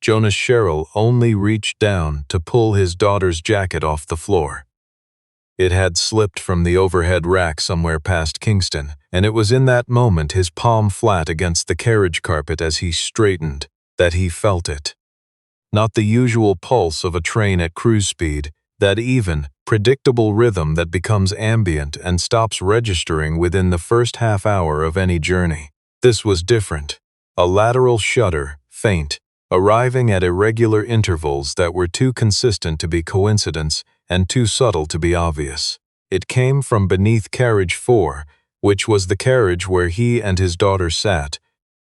Jonas Sherrill only reached down to pull his daughter's jacket off the floor. It had slipped from the overhead rack somewhere past Kingston, and it was in that moment, his palm flat against the carriage carpet as he straightened, that he felt it. Not the usual pulse of a train at cruise speed, that even, predictable rhythm that becomes ambient and stops registering within the first half hour of any journey. This was different. A lateral shudder, faint, arriving at irregular intervals that were too consistent to be coincidence and too subtle to be obvious. It came from beneath carriage 4, which was the carriage where he and his daughter sat,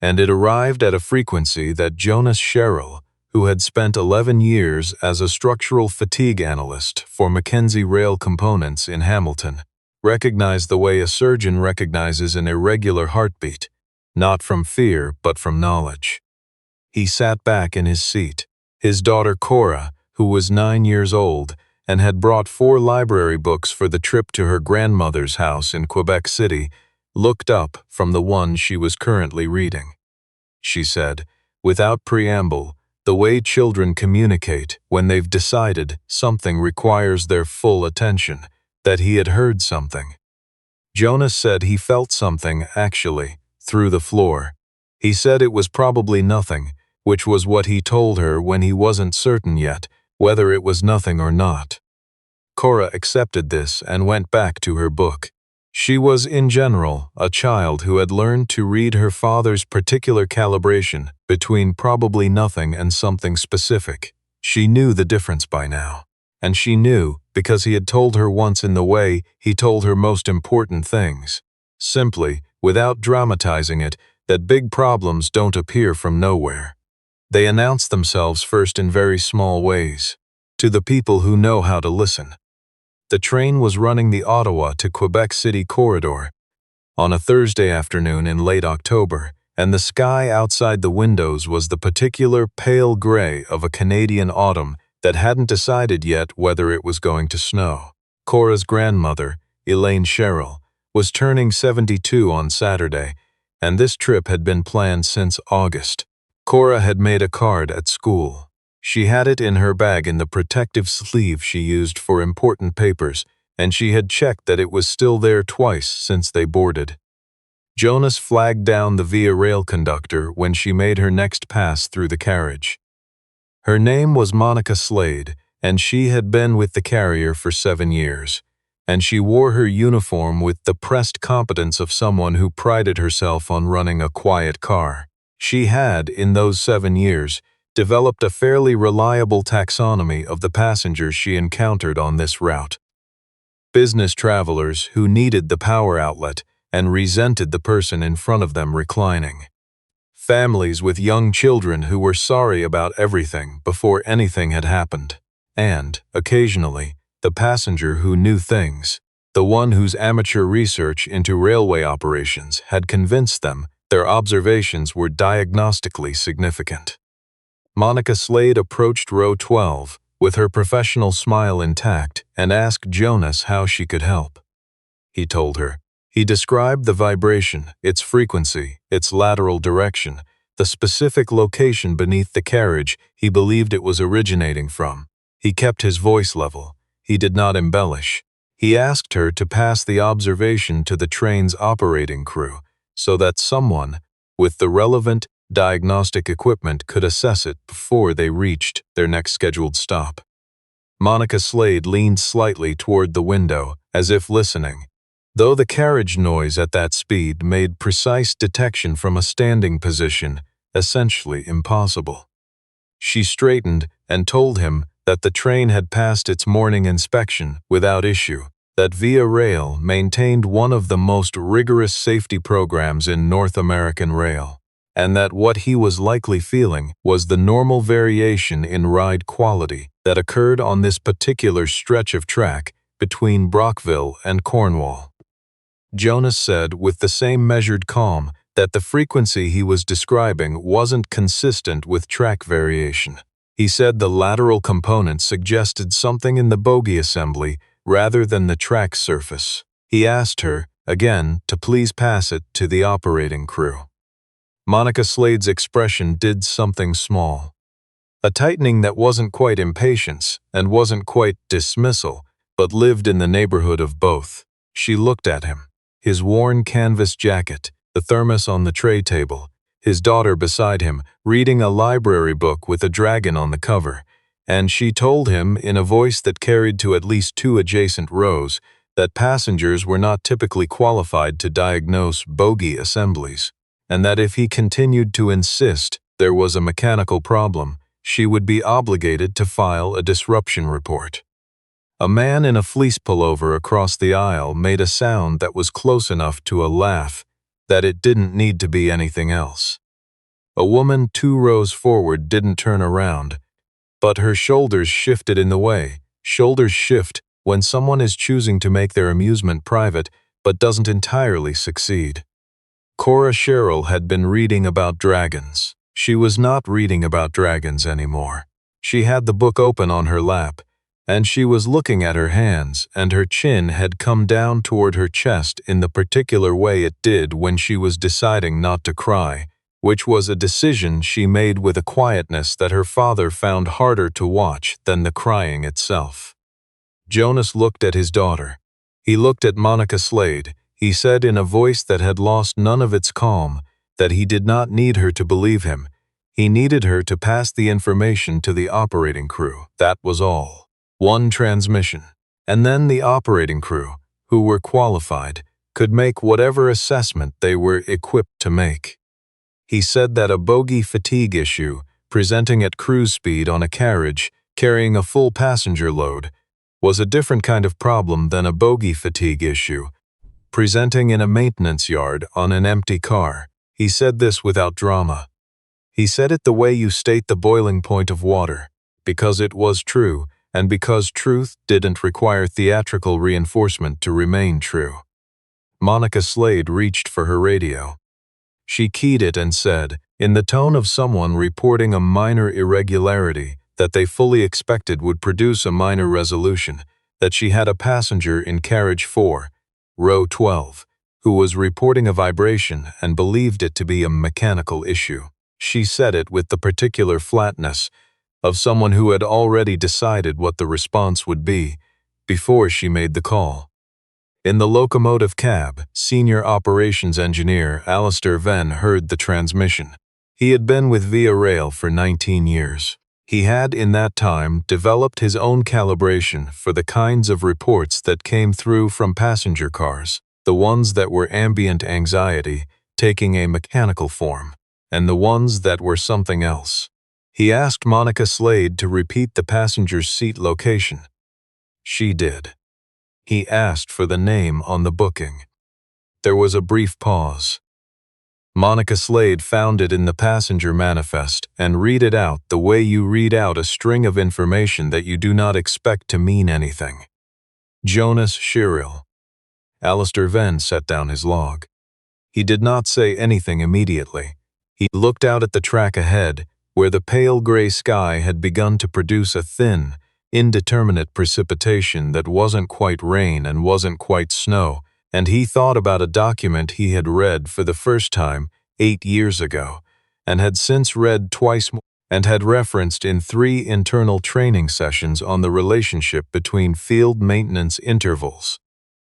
and it arrived at a frequency that Jonas Sherrill, who had spent 11 years as a structural fatigue analyst for Mackenzie Rail Components in Hamilton, recognized the way a surgeon recognizes an irregular heartbeat, not from fear but from knowledge. He sat back in his seat. His daughter Cora, who was 9 years old and had brought 4 library books for the trip to her grandmother's house in Quebec City, looked up from the one she was currently reading. She said, without preamble, the way children communicate when they've decided something requires their full attention, that he had heard something. Jonas said he felt something, actually, through the floor. He said it was probably nothing, which was what he told her when he wasn't certain yet whether it was nothing or not. Cora accepted this and went back to her book. She was, in general, a child who had learned to read her father's particular calibration between probably nothing and something specific. She knew the difference by now. And she knew, because he had told her once in the way he told her most important things. Simply, without dramatizing it, that big problems don't appear from nowhere. They announce themselves first in very small ways, to the people who know how to listen. The train was running the Ottawa to Quebec City corridor on a Thursday afternoon in late October, and the sky outside the windows was the particular pale gray of a Canadian autumn that hadn't decided yet whether it was going to snow. Cora's grandmother, Elaine Sherrill, was turning 72 on Saturday, and this trip had been planned since August. Cora had made a card at school. She had it in her bag in the protective sleeve she used for important papers, and she had checked that it was still there twice since they boarded. Jonas flagged down the Via Rail conductor when she made her next pass through the carriage. Her name was Monica Slade, and she had been with the carrier for 7 years, and she wore her uniform with the pressed competence of someone who prided herself on running a quiet car. She had, in those 7 years, developed a fairly reliable taxonomy of the passengers she encountered on this route. Business travelers who needed the power outlet and resented the person in front of them reclining. Families with young children who were sorry about everything before anything had happened. And, occasionally, the passenger who knew things, the one whose amateur research into railway operations had convinced them their observations were diagnostically significant. Monica Slade approached row 12 with her professional smile intact and asked Jonas how she could help. He told her. He described the vibration, its frequency, its lateral direction, the specific location beneath the carriage he believed it was originating from. He kept his voice level. He did not embellish. He asked her to pass the observation to the train's operating crew so that someone with the relevant diagnostic equipment could assess it before they reached their next scheduled stop. Monica Slade leaned slightly toward the window, as if listening, though the carriage noise at that speed made precise detection from a standing position essentially impossible. She straightened and told him that the train had passed its morning inspection without issue, that Via Rail maintained one of the most rigorous safety programs in North American rail, and that what he was likely feeling was the normal variation in ride quality that occurred on this particular stretch of track between Brockville and Cornwall. Jonas said with the same measured calm that the frequency he was describing wasn't consistent with track variation. He said the lateral component suggested something in the bogie assembly rather than the track surface. He asked her, again, to please pass it to the operating crew. Monica Slade's expression did something small. A tightening that wasn't quite impatience and wasn't quite dismissal, but lived in the neighborhood of both. She looked at him. His worn canvas jacket, the thermos on the tray table, his daughter beside him, reading a library book with a dragon on the cover, and she told him in a voice that carried to at least 2 adjacent rows that passengers were not typically qualified to diagnose bogie assemblies, and that if he continued to insist there was a mechanical problem, she would be obligated to file a disruption report. A man in a fleece pullover across the aisle made a sound that was close enough to a laugh that it didn't need to be anything else. A woman 2 rows forward didn't turn around, but her shoulders shifted in the way. Shoulders shift when someone is choosing to make their amusement private but doesn't entirely succeed. Cora Sherrill had been reading about dragons. She was not reading about dragons anymore. She had the book open on her lap, and she was looking at her hands, and her chin had come down toward her chest in the particular way it did when she was deciding not to cry, which was a decision she made with a quietness that her father found harder to watch than the crying itself. Jonas looked at his daughter. He looked at Monica Slade. He said in a voice that had lost none of its calm that he did not need her to believe him. He needed her to pass the information to the operating crew. That was all. 1 transmission. And then the operating crew, who were qualified, could make whatever assessment they were equipped to make. He said that a bogie fatigue issue, presenting at cruise speed on a carriage, carrying a full passenger load, was a different kind of problem than a bogie fatigue issue, presenting in a maintenance yard on an empty car. He said this without drama. He said it the way you state the boiling point of water, because it was true, and because truth didn't require theatrical reinforcement to remain true. Monica Slade reached for her radio. She keyed it and said, in the tone of someone reporting a minor irregularity that they fully expected would produce a minor resolution, that she had a passenger in carriage 4, row 12, who was reporting a vibration and believed it to be a mechanical issue. She said it with the particular flatness of someone who had already decided what the response would be before she made the call. In the locomotive cab, senior operations engineer Alistair Venn heard the transmission. He had been with Via Rail for 19 years. He had in that time developed his own calibration for the kinds of reports that came through from passenger cars, the ones that were ambient anxiety taking a mechanical form, and the ones that were something else. He asked Monica Slade to repeat the passenger's seat location. She did. He asked for the name on the booking. There was a brief pause. Monica Slade found it in the passenger manifest and read it out the way you read out a string of information that you do not expect to mean anything. Jonas Sherrill. Alistair Venn set down his log. He did not say anything immediately. He looked out at the track ahead, where the pale gray sky had begun to produce a thin, indeterminate precipitation that wasn't quite rain and wasn't quite snow, and he thought about a document he had read for the first time 8 years ago, and had since read twice more, and had referenced in 3 internal training sessions on the relationship between field maintenance intervals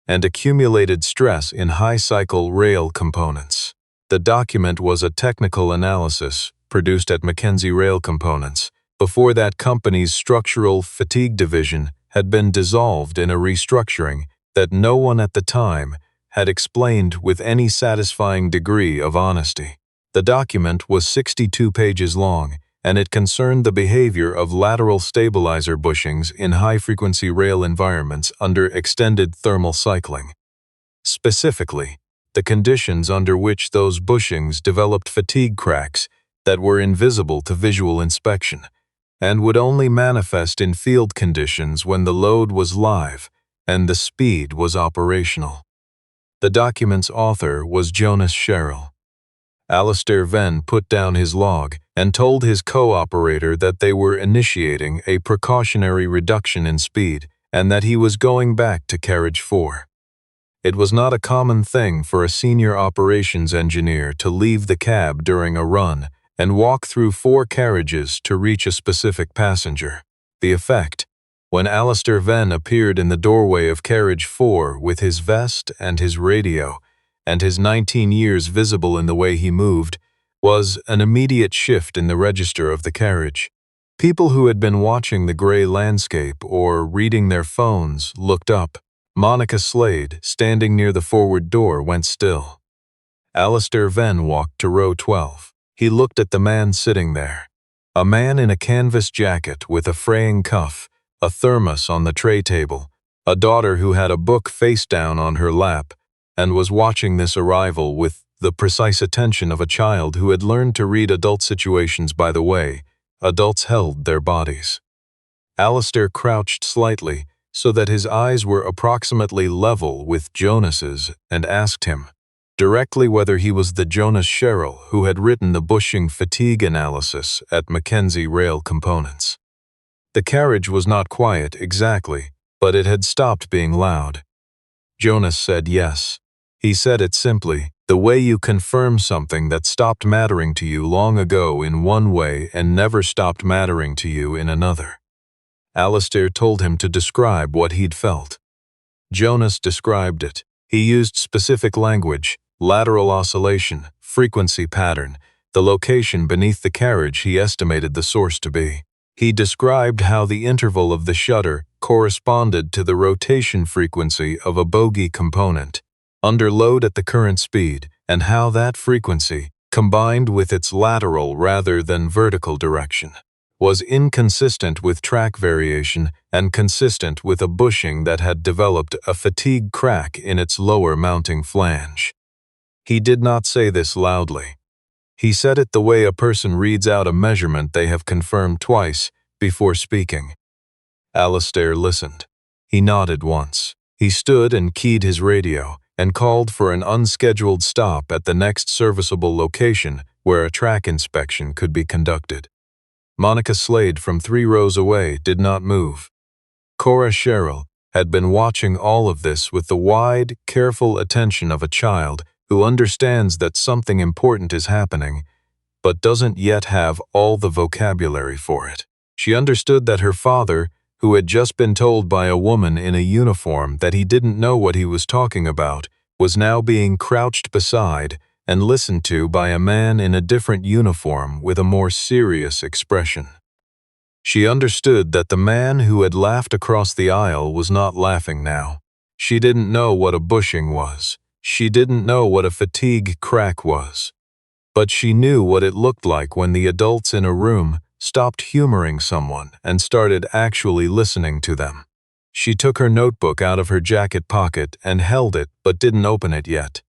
and accumulated stress in high-cycle rail components. The document was a technical analysis produced at Mackenzie Rail Components, before that company's structural fatigue division had been dissolved in a restructuring that no one at the time had explained with any satisfying degree of honesty. The document was 62 pages long, and it concerned the behavior of lateral stabilizer bushings in high-frequency rail environments under extended thermal cycling. Specifically, the conditions under which those bushings developed fatigue cracks that were invisible to visual inspection, and would only manifest in field conditions when the load was live and the speed was operational. The document's author was Jonas Sherrill. Alistair Venn put down his log and told his co-operator that they were initiating a precautionary reduction in speed and that he was going back to carriage 4. It was not a common thing for a senior operations engineer to leave the cab during a run and walk through 4 carriages to reach a specific passenger. The effect: when Alistair Venn appeared in the doorway of carriage 4 with his vest and his radio, and his 19 years visible in the way he moved, was an immediate shift in the register of the carriage. People who had been watching the gray landscape or reading their phones looked up. Monica Slade, standing near the forward door, went still. Alistair Venn walked to row 12. He looked at the man sitting there. A man in a canvas jacket with a fraying cuff, a thermos on the tray table, a daughter who had a book face down on her lap, and was watching this arrival with the precise attention of a child who had learned to read adult situations by the way adults held their bodies. Alistair crouched slightly so that his eyes were approximately level with Jonas's and asked him directly whether he was the Jonas Sherrill who had written the bushing fatigue analysis at Mackenzie Rail Components. The carriage was not quiet exactly, but it had stopped being loud. Jonas said yes. He said it simply, the way you confirm something that stopped mattering to you long ago in one way and never stopped mattering to you in another. Alistair told him to describe what he'd felt. Jonas described it. He used specific language: lateral oscillation, frequency pattern, the location beneath the carriage he estimated the source to be. He described how the interval of the shutter corresponded to the rotation frequency of a bogie component, under load at the current speed, and how that frequency, combined with its lateral rather than vertical direction, was inconsistent with track variation and consistent with a bushing that had developed a fatigue crack in its lower mounting flange. He did not say this loudly. He said it the way a person reads out a measurement they have confirmed twice before speaking. Alistair listened. He nodded once. He stood and keyed his radio and called for an unscheduled stop at the next serviceable location where a track inspection could be conducted. Monica Slade from 3 rows away did not move. Cora Sherrill had been watching all of this with the wide, careful attention of a child who understands that something important is happening, but doesn't yet have all the vocabulary for it. She understood that her father, who had just been told by a woman in a uniform that he didn't know what he was talking about, was now being crouched beside and listened to by a man in a different uniform with a more serious expression. She understood that the man who had laughed across the aisle was not laughing now. She didn't know what a bushing was. She didn't know what a fatigue crack was. But she knew what it looked like when the adults in a room stopped humoring someone and started actually listening to them. She took her notebook out of her jacket pocket and held it but didn't open it yet.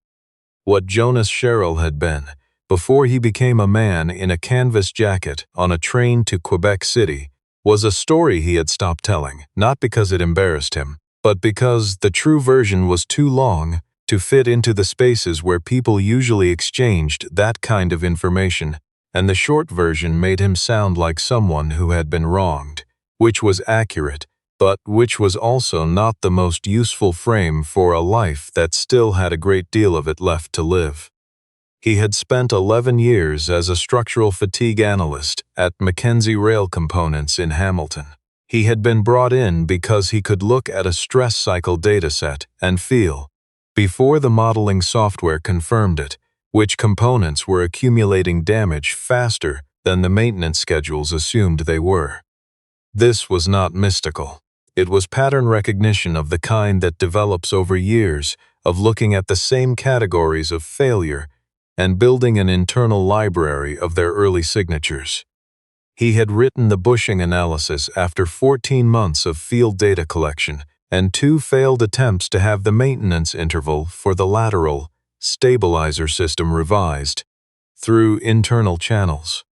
What Jonas Sherrill had been, before he became a man in a canvas jacket on a train to Quebec City, was a story he had stopped telling, not because it embarrassed him, but because the true version was too long to fit into the spaces where people usually exchanged that kind of information, and the short version made him sound like someone who had been wronged, which was accurate, but which was also not the most useful frame for a life that still had a great deal of it left to live. He had spent 11 years as a structural fatigue analyst at Mackenzie Rail Components in Hamilton. He had been brought in because he could look at a stress cycle dataset and feel, before the modeling software confirmed it, which components were accumulating damage faster than the maintenance schedules assumed they were. This was not mystical. It was pattern recognition of the kind that develops over years of looking at the same categories of failure and building an internal library of their early signatures. He had written the bushing analysis after 14 months of field data collection and 2 failed attempts to have the maintenance interval for the lateral stabilizer system revised through internal channels.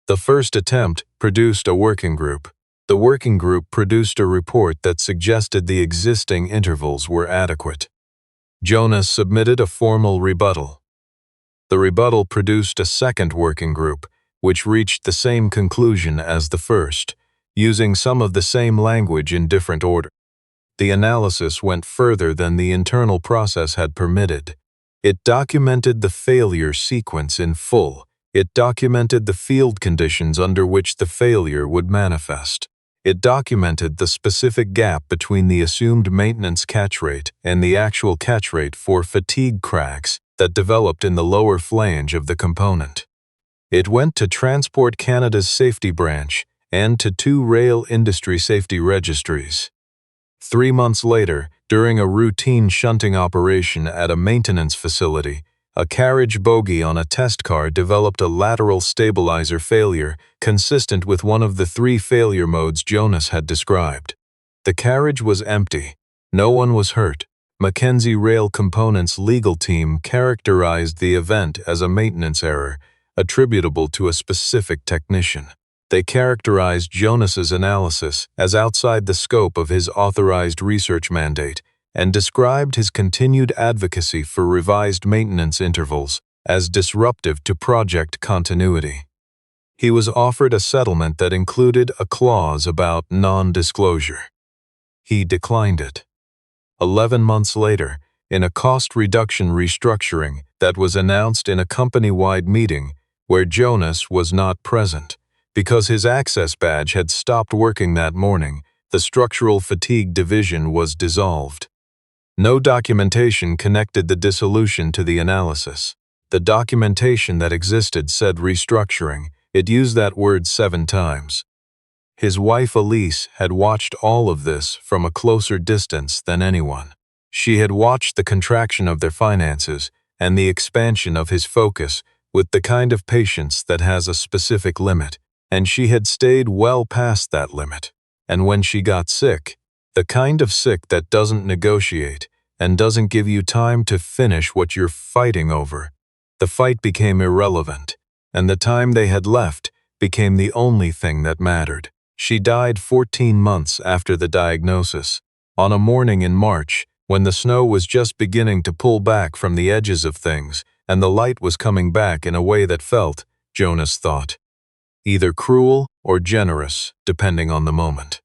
The first attempt produced a working group. The working group produced a report that suggested the existing intervals were adequate. Jonas submitted a formal rebuttal. The rebuttal produced a second working group, which reached the same conclusion as the first, using some of the same language in different order. The analysis went further than the internal process had permitted. It documented the failure sequence in full. It documented the field conditions under which the failure would manifest. It documented the specific gap between the assumed maintenance catch rate and the actual catch rate for fatigue cracks that developed in the lower flange of the component. It went to Transport Canada's safety branch and to 2 rail industry safety registries. 3 months later, during a routine shunting operation at a maintenance facility, a carriage bogie on a test car developed a lateral stabilizer failure consistent with one of the 3 failure modes Jonas had described. The carriage was empty. No one was hurt. Mackenzie Rail Components' legal team characterized the event as a maintenance error, attributable to a specific technician. They characterized Jonas's analysis as outside the scope of his authorized research mandate and described his continued advocacy for revised maintenance intervals as disruptive to project continuity. He was offered a settlement that included a clause about non-disclosure. He declined it. 11 months later, in a cost reduction restructuring that was announced in a company-wide meeting where Jonas was not present, because his access badge had stopped working that morning, the structural fatigue division was dissolved. No documentation connected the dissolution to the analysis. The documentation that existed said restructuring. It used that word 7 times. His wife Elise had watched all of this from a closer distance than anyone. She had watched the contraction of their finances and the expansion of his focus with the kind of patience that has a specific limit, and she had stayed well past that limit. And when she got sick, the kind of sick that doesn't negotiate and doesn't give you time to finish what you're fighting over, the fight became irrelevant, and the time they had left became the only thing that mattered. She died 14 months after the diagnosis, on a morning in March when the snow was just beginning to pull back from the edges of things and the light was coming back in a way that felt, Jonas thought, either cruel or generous, depending on the moment.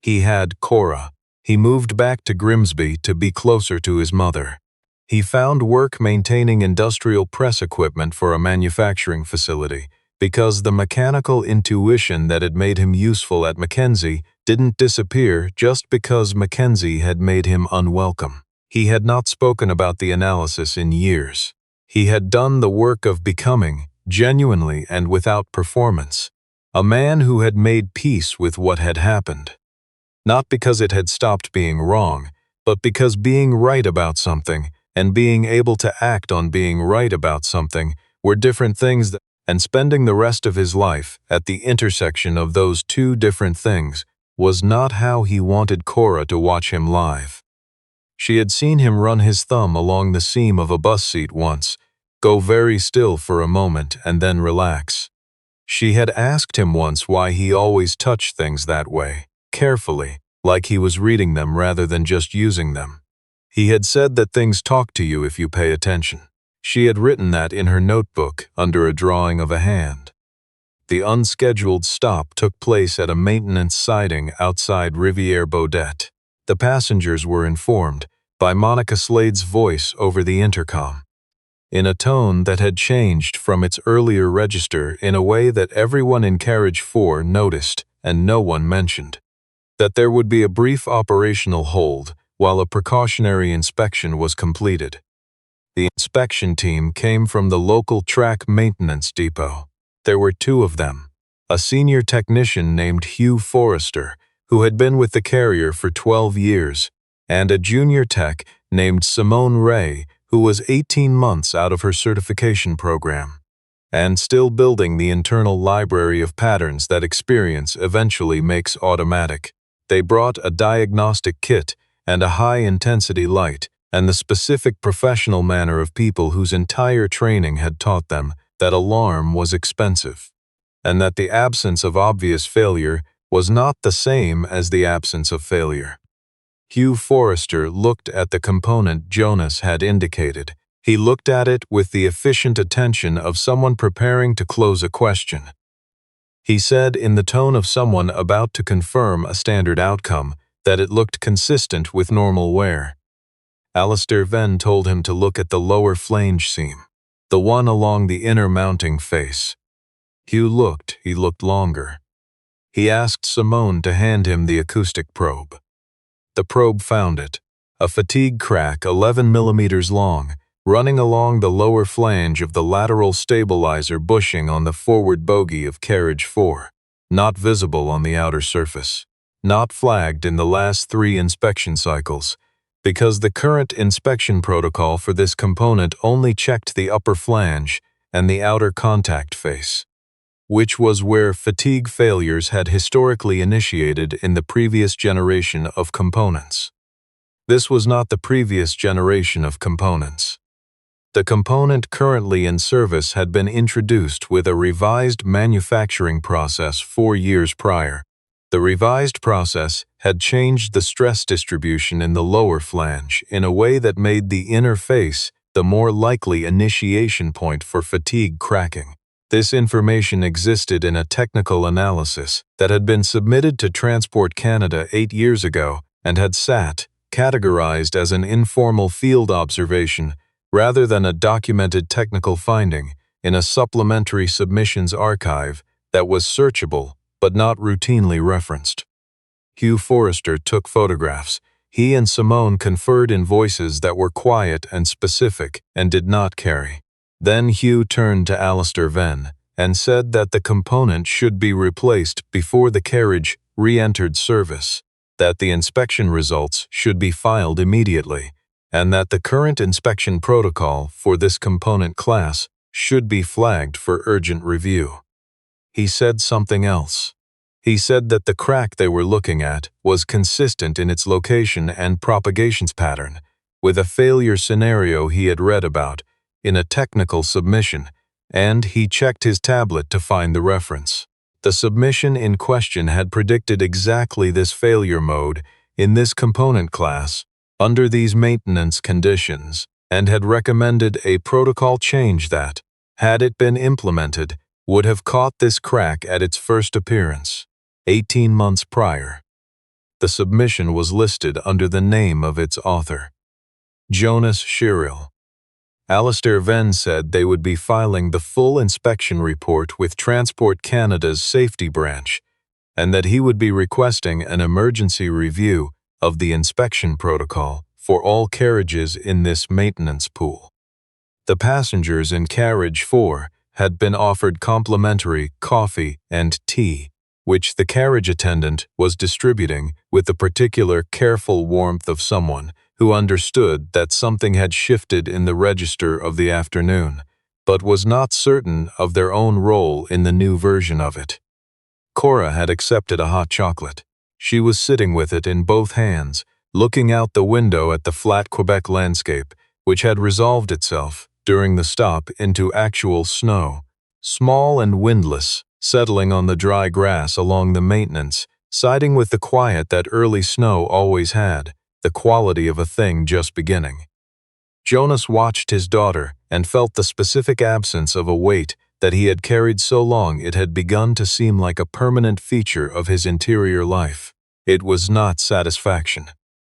He had Cora. He moved back to Grimsby to be closer to his mother. He found work maintaining industrial press equipment for a manufacturing facility because the mechanical intuition that had made him useful at Mackenzie didn't disappear just because Mackenzie had made him unwelcome. He had not spoken about the analysis in years. He had done the work of becoming, genuinely and without performance, a man who had made peace with what had happened. Not because it had stopped being wrong, but because being right about something and being able to act on being right about something were different things, and spending the rest of his life at the intersection of those 2 different things was not how he wanted Cora to watch him live. She had seen him run his thumb along the seam of a bus seat once, go very still for a moment and then relax. She had asked him once why he always touched things that way, carefully, like he was reading them rather than just using them. He had said that things talk to you if you pay attention. She had written that in her notebook under a drawing of a hand. The unscheduled stop took place at a maintenance siding outside Rivière-Beaudette. The passengers were informed by Monica Slade's voice over the intercom, in a tone that had changed from its earlier register in a way that everyone in Carriage 4 noticed and no one mentioned, that there would be a brief operational hold while a precautionary inspection was completed. The inspection team came from the local track maintenance depot. There were 2 of them, a senior technician named Hugh Forrester, who had been with the carrier for 12 years, and a junior tech named Simone Ray, who was 18 months out of her certification program, and still building the internal library of patterns that experience eventually makes automatic. They brought a diagnostic kit and a high-intensity light, and the specific professional manner of people whose entire training had taught them that alarm was expensive, and that the absence of obvious failure was not the same as the absence of failure. Hugh Forrester looked at the component Jonas had indicated. He looked at it with the efficient attention of someone preparing to close a question. He said in the tone of someone about to confirm a standard outcome that it looked consistent with normal wear. Alistair then told him to look at the lower flange seam. the one along the inner mounting face. Hugh looked, he looked longer. He asked Simone to hand him the acoustic probe. The probe found it, a fatigue crack 11 millimeters long, running along the lower flange of the lateral stabilizer bushing on the forward bogie of carriage 4, not visible on the outer surface, not flagged in the last 3 inspection cycles, because the current inspection protocol for this component only checked the upper flange and the outer contact face, which was where fatigue failures had historically initiated in the previous generation of components. This was not the previous generation of components. The component currently in service had been introduced with a revised manufacturing process 4 years prior. The revised process had changed the stress distribution in the lower flange in a way that made the inner face the more likely initiation point for fatigue cracking. This information existed in a technical analysis that had been submitted to Transport Canada 8 years ago and had sat, categorized as an informal field observation rather than a documented technical finding, in a supplementary submissions archive that was searchable but not routinely referenced. Hugh Forrester took photographs. He and Simone conferred in voices that were quiet and specific and did not carry. Then Hugh turned to Alistair Venn and said that the component should be replaced before the carriage re-entered service, that the inspection results should be filed immediately, and that the current inspection protocol for this component class should be flagged for urgent review. He said something else. He said that the crack they were looking at was consistent in its location and propagations pattern with a failure scenario he had read about in a technical submission, and he checked his tablet to find the reference. The submission in question had predicted exactly this failure mode in this component class under these maintenance conditions and had recommended a protocol change that, had it been implemented, would have caught this crack at its first appearance, 18 months prior. The submission was listed under the name of its author, Jonas Shiril. Alistair Venn said they would be filing the full inspection report with Transport Canada's safety branch, and that he would be requesting an emergency review of the inspection protocol for all carriages in this maintenance pool. The passengers in carriage 4 had been offered complimentary coffee and tea, which the carriage attendant was distributing with the particular careful warmth of someone who understood that something had shifted in the register of the afternoon, but was not certain of their own role in the new version of it. Cora had accepted a hot chocolate. She was sitting with it in both hands, looking out the window at the flat Quebec landscape, which had resolved itself, during the stop, into actual snow, small and windless, settling on the dry grass along the maintenance, siding with the quiet that early snow always had, the quality of a thing just beginning. Jonas watched his daughter and felt the specific absence of a weight that he had carried so long it had begun to seem like a permanent feature of his interior life. It was not satisfaction.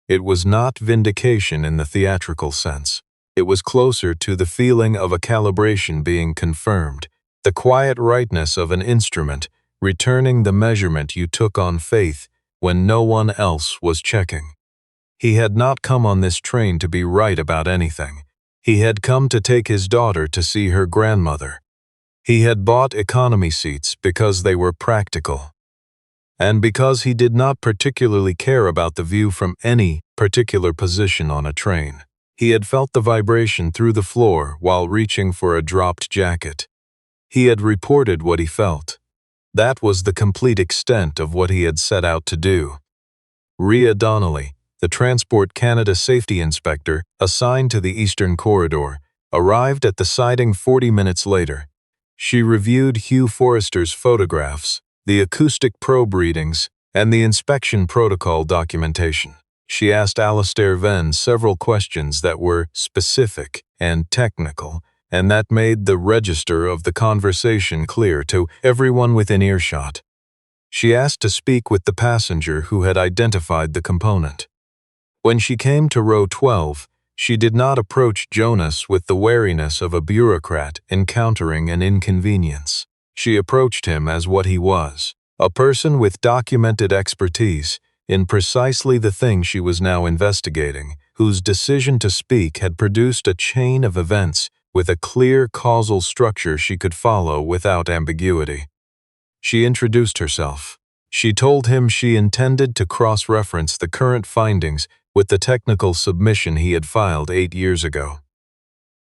It was not vindication in the theatrical sense. It was closer to the feeling of a calibration being confirmed, the quiet rightness of an instrument, returning the measurement you took on faith when no one else was checking. He had not come on this train to be right about anything. He had come to take his daughter to see her grandmother. He had bought economy seats because they were practical, and because he did not particularly care about the view from any particular position on a train. He had felt the vibration through the floor while reaching for a dropped jacket. He had reported what he felt. That was the complete extent of what he had set out to do. Rhea Donnelly, the Transport Canada safety inspector assigned to the Eastern Corridor, arrived at the siding 40 minutes later. She reviewed Hugh Forrester's photographs, the acoustic probe readings, and the inspection protocol documentation. She asked Alistair Venn several questions that were specific and technical, and that made the register of the conversation clear to everyone within earshot. She asked to speak with the passenger who had identified the component. When she came to row 12, She did not approach Jonas with the wariness of a bureaucrat encountering an inconvenience. She approached him as what he was, a person with documented expertise in precisely the thing she was now investigating, whose decision to speak had produced a chain of events with a clear causal structure she could follow without ambiguity. She introduced herself. She told him she intended to cross-reference the current findings with the technical submission he had filed 8 years ago.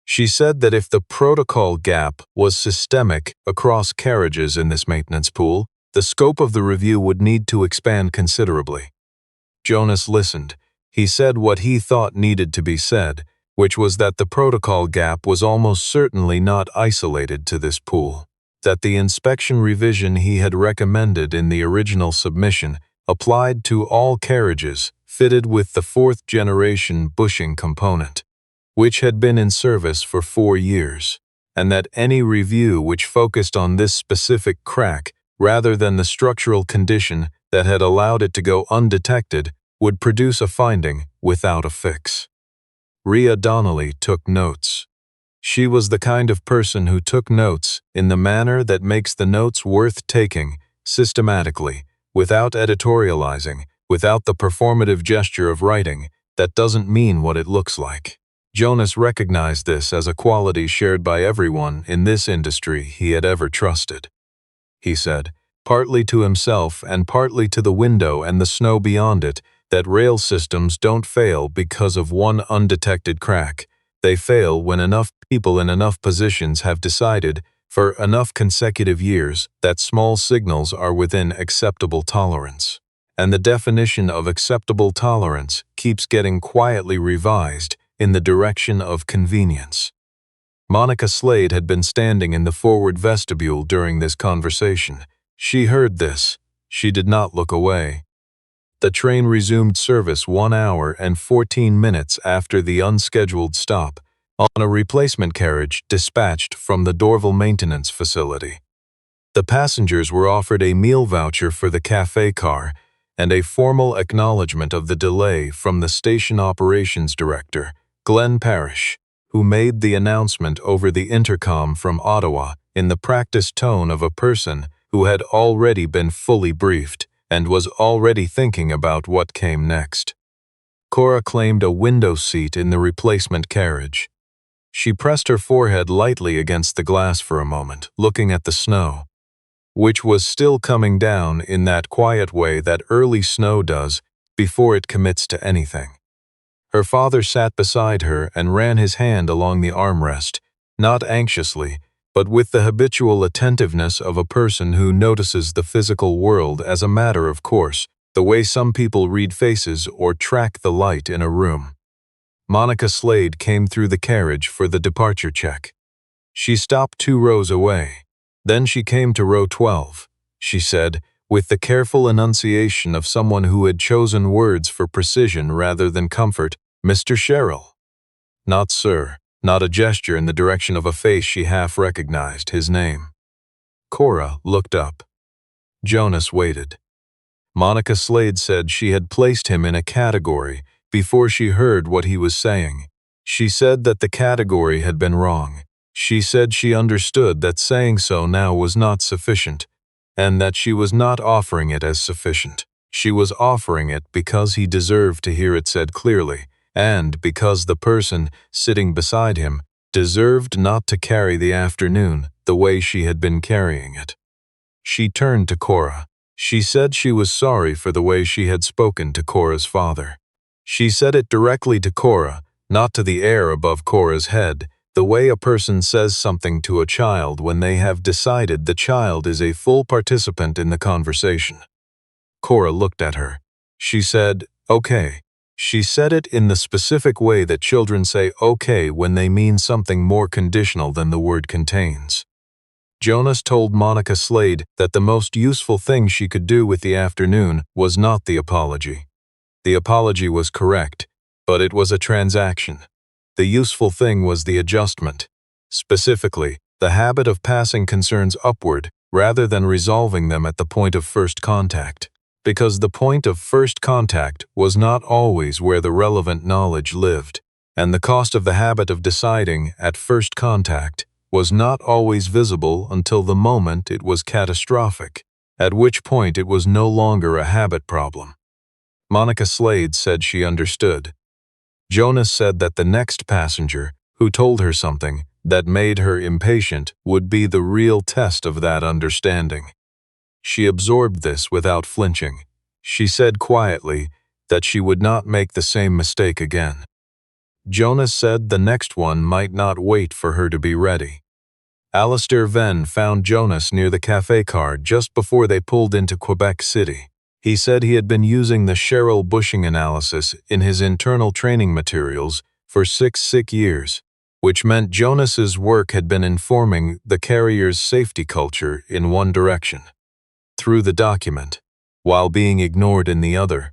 She said that if the protocol gap was systemic across carriages in this maintenance pool, the scope of the review would need to expand considerably. Jonas listened. He said what he thought needed to be said, which was that the protocol gap was almost certainly not isolated to this pool, that the inspection revision he had recommended in the original submission applied to all carriages fitted with the 4th-generation bushing component, which had been in service for 4 years, and that any review which focused on this specific crack rather than the structural condition that had allowed it to go undetected would produce a finding without a fix. Rhea Donnelly took notes. She was the kind of person who took notes in the manner that makes the notes worth taking, systematically, without editorializing, without the performative gesture of writing that doesn't mean what it looks like. Jonas recognized this as a quality shared by everyone in this industry he had ever trusted. He said, partly to himself and partly to the window and the snow beyond it, that rail systems don't fail because of one undetected crack. They fail when enough people in enough positions have decided, for enough consecutive years, that small signals are within acceptable tolerance. And the definition of acceptable tolerance keeps getting quietly revised in the direction of convenience. Monica Slade had been standing in the forward vestibule during this conversation. She heard this. She did not look away. The train resumed service 1 hour and 14 minutes after the unscheduled stop on a replacement carriage dispatched from the Dorval maintenance facility. The passengers were offered a meal voucher for the café car and a formal acknowledgement of the delay from the station operations director, Glenn Parrish, who made the announcement over the intercom from Ottawa in the practiced tone of a person who had already been fully briefed and was already thinking about what came next. Cora claimed a window seat in the replacement carriage. She pressed her forehead lightly against the glass for a moment, looking at the snow, which was still coming down in that quiet way that early snow does before it commits to anything. Her father sat beside her and ran his hand along the armrest, not anxiously, but with the habitual attentiveness of a person who notices the physical world as a matter of course, the way some people read faces or track the light in a room. Monica Slade came through the carriage for the departure check. She stopped 2 rows away. Then she came to row 12. She said, with the careful enunciation of someone who had chosen words for precision rather than comfort, "Mr. Sherrill." "Not sir," not a gesture in the direction of a face she half recognized, his name. Cora looked up. Jonas waited. Monica Slade said she had placed him in a category before she heard what he was saying. She said that the category had been wrong. She said she understood that saying so now was not sufficient, and that she was not offering it as sufficient. She was offering it because he deserved to hear it said clearly, and because the person sitting beside him deserved not to carry the afternoon the way she had been carrying it. She turned to Cora. She said she was sorry for the way she had spoken to Cora's father. She said it directly to Cora, not to the air above Cora's head, the way a person says something to a child when they have decided the child is a full participant in the conversation. Cora looked at her. She said, "Okay." She said it in the specific way that children say okay when they mean something more conditional than the word contains. Jonas told Monica Slade that the most useful thing she could do with the afternoon was not the apology. The apology was correct, but it was a transaction. The useful thing was the adjustment. Specifically, the habit of passing concerns upward rather than resolving them at the point of first contact. Because the point of first contact was not always where the relevant knowledge lived. and the cost of the habit of deciding at first contact was not always visible until the moment it was catastrophic, at which point it was no longer a habit problem. Monica Slade said she understood. Jonas said that the next passenger, who told her something that made her impatient, would be the real test of that understanding. She absorbed this without flinching. She said quietly that she would not make the same mistake again. Jonas said the next one might not wait for her to be ready. Alistair Venn found Jonas near the café car just before they pulled into Quebec City. He said he had been using the Cheryl Bushing analysis in his internal training materials for 6 years, which meant Jonas's work had been informing the carrier's safety culture in one direction, through the document, while being ignored in the other,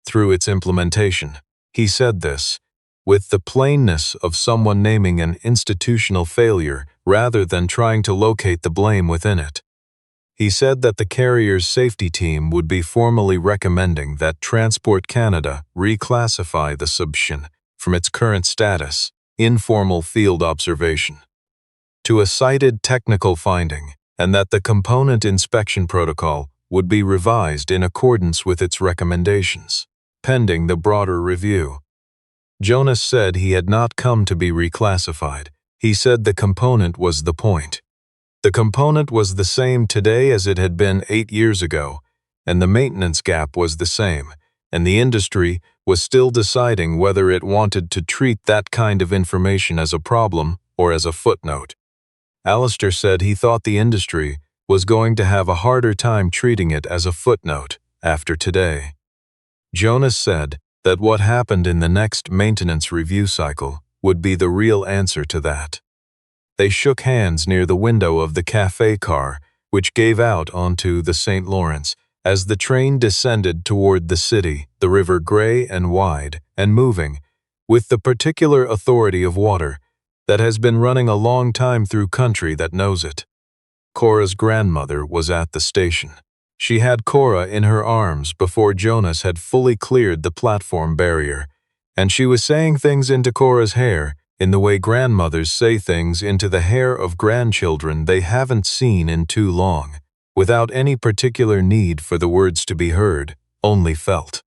through its implementation. He said this with the plainness of someone naming an institutional failure rather than trying to locate the blame within it. He said that the carrier's safety team would be formally recommending that Transport Canada reclassify the submission from its current status, informal field observation, to a cited technical finding, and that the component inspection protocol would be revised in accordance with its recommendations, pending the broader review. Jonas said he had not come to be reclassified. He said the component was the point. The component was the same today as it had been 8 years ago, and the maintenance gap was the same, and the industry was still deciding whether it wanted to treat that kind of information as a problem or as a footnote. Alistair said he thought the industry was going to have a harder time treating it as a footnote after today. Jonas said that what happened in the next maintenance review cycle would be the real answer to that. They shook hands near the window of the café car, which gave out onto the St. Lawrence, as the train descended toward the city, the river gray and wide and moving, with the particular authority of water that has been running a long time through country that knows it. Cora's grandmother was at the station. She had Cora in her arms before Jonas had fully cleared the platform barrier, and she was saying things into Cora's hair in the way grandmothers say things into the hair of grandchildren they haven't seen in too long, without any particular need for the words to be heard, only felt.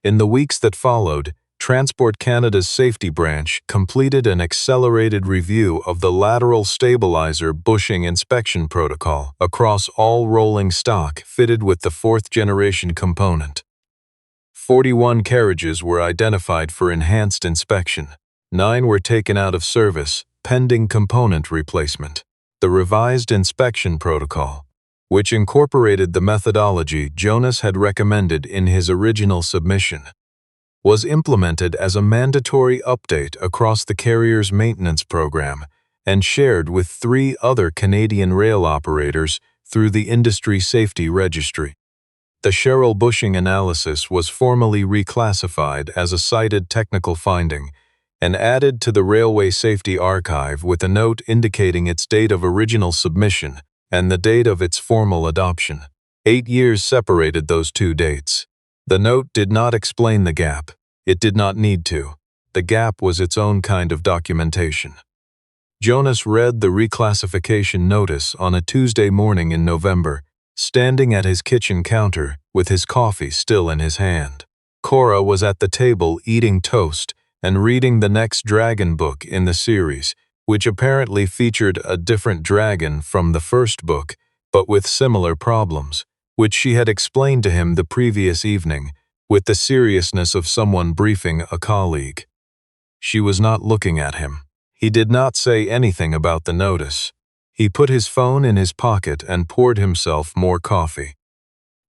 In the weeks that followed, Transport Canada's safety branch completed an accelerated review of the lateral stabilizer bushing inspection protocol across all rolling stock fitted with the 4th-generation component. 41 carriages were identified for enhanced inspection. 9 were taken out of service, pending component replacement. The revised inspection protocol, which incorporated the methodology Jonas had recommended in his original submission, was implemented as a mandatory update across the carrier's maintenance program and shared with 3 other Canadian rail operators through the Industry Safety Registry. The Cheryl Bushing analysis was formally reclassified as a cited technical finding and added to the Railway Safety Archive with a note indicating its date of original submission and the date of its formal adoption. 8 years separated those 2 dates. The note did not explain the gap. It did not need to. The gap was its own kind of documentation. Jonas read the reclassification notice on a Tuesday morning in November, standing at his kitchen counter with his coffee still in his hand. Cora was at the table eating toast and reading the next dragon book in the series, which apparently featured a different dragon from the first book, but with similar problems, which she had explained to him the previous evening, with the seriousness of someone briefing a colleague. She was not looking at him. He did not say anything about the notice. He put his phone in his pocket and poured himself more coffee.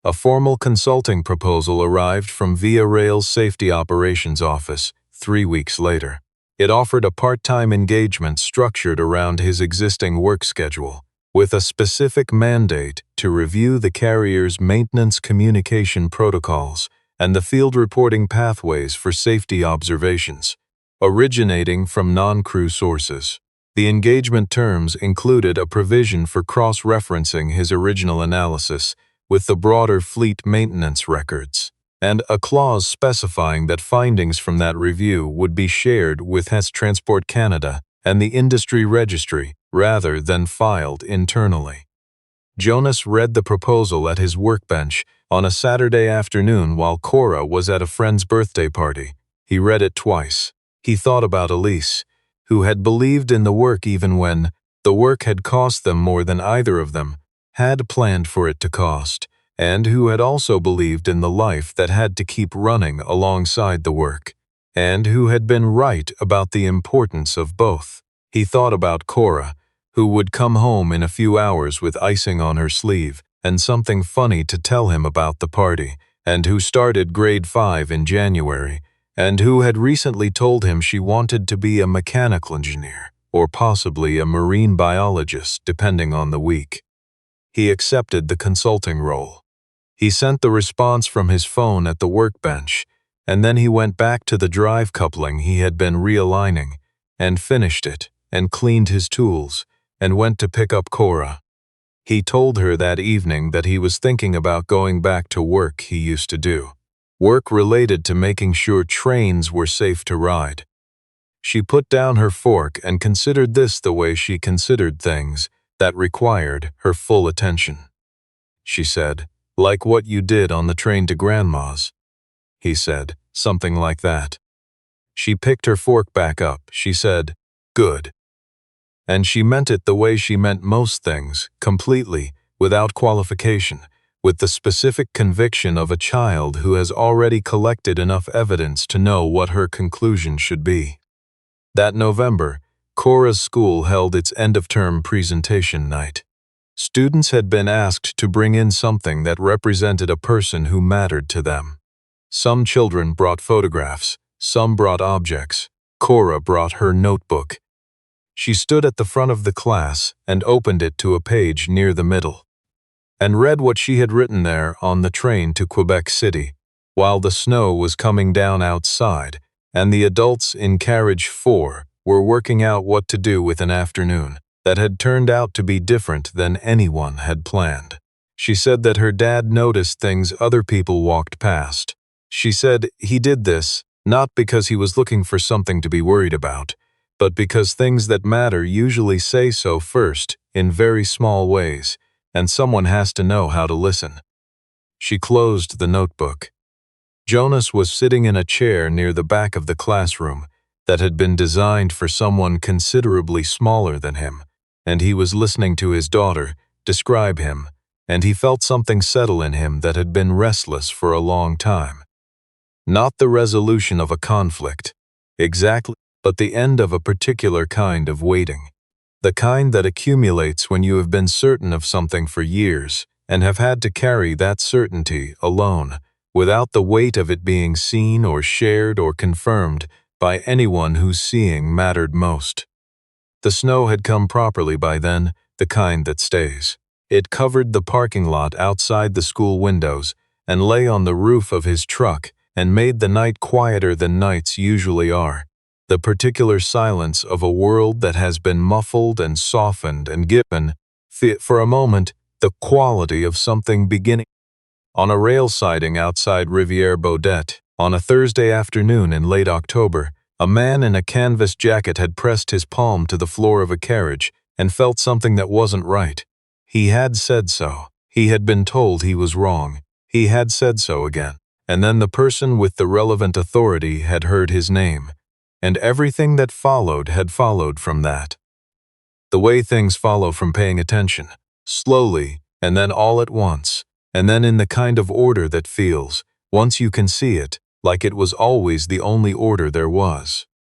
A formal consulting proposal arrived from Via Rail's Safety Operations Office 3 weeks later. It offered a part-time engagement structured around his existing work schedule, with a specific mandate to review the carrier's maintenance communication protocols and the field reporting pathways for safety observations, originating from non-crew sources. The engagement terms included a provision for cross-referencing his original analysis with the broader fleet maintenance records, and a clause specifying that findings from that review would be shared with Transport Canada and the industry registry rather than filed internally. Jonas read the proposal at his workbench on a Saturday afternoon while Cora was at a friend's birthday party. He read it twice. He thought about Elise, who had believed in the work even when the work had cost them more than either of them had planned for it to cost, and who had also believed in the life that had to keep running alongside the work, and who had been right about the importance of both. He thought about Cora, who would come home in a few hours with icing on her sleeve and something funny to tell him about the party, and who started grade 5 in January, and who had recently told him she wanted to be a mechanical engineer, or possibly a marine biologist, depending on the week. He accepted the consulting role. He sent the response from his phone at the workbench, and then he went back to the drive coupling he had been realigning, and finished it, and cleaned his tools, and went to pick up Cora. He told her that evening that he was thinking about going back to work he used to do. Work related to making sure trains were safe to ride. She put down her fork and considered this the way she considered things that required her full attention. She said, "Like what you did on the train to Grandma's." He said, "Something like that." She picked her fork back up. She said, "Good." And she meant it the way she meant most things, completely, without qualification, with the specific conviction of a child who has already collected enough evidence to know what her conclusion should be. That November, Cora's school held its end-of-term presentation night. Students had been asked to bring in something that represented a person who mattered to them. Some children brought photographs, some brought objects. Cora brought her notebook. She stood at the front of the class and opened it to a page near the middle, and read what she had written there on the train to Quebec City, while the snow was coming down outside, and the adults in carriage 4 were working out what to do with an afternoon that had turned out to be different than anyone had planned. She said that her dad noticed things other people walked past. She said he did this not because he was looking for something to be worried about, but because things that matter usually say so first in very small ways, and someone has to know how to listen. She closed the notebook. Jonas was sitting in a chair near the back of the classroom that had been designed for someone considerably smaller than him, and he was listening to his daughter describe him, and he felt something settle in him that had been restless for a long time. Not the resolution of a conflict, exactly, but the end of a particular kind of waiting. The kind that accumulates when you have been certain of something for years and have had to carry that certainty alone, without the weight of it being seen or shared or confirmed by anyone whose seeing mattered most. The snow had come properly by then, the kind that stays. It covered the parking lot outside the school windows and lay on the roof of his truck and made the night quieter than nights usually are. The particular silence of a world that has been muffled and softened and given, for a moment, the quality of something beginning. On a rail siding outside Rivière-Beaudette, on a Thursday afternoon in late October, a man in a canvas jacket had pressed his palm to the floor of a carriage and felt something that wasn't right. He had said so. He had been told he was wrong. He had said so again. And then the person with the relevant authority had heard his name, and everything that followed had followed from that. The way things follow from paying attention, slowly, and then all at once, and then in the kind of order that feels, once you can see it, like it was always the only order there was.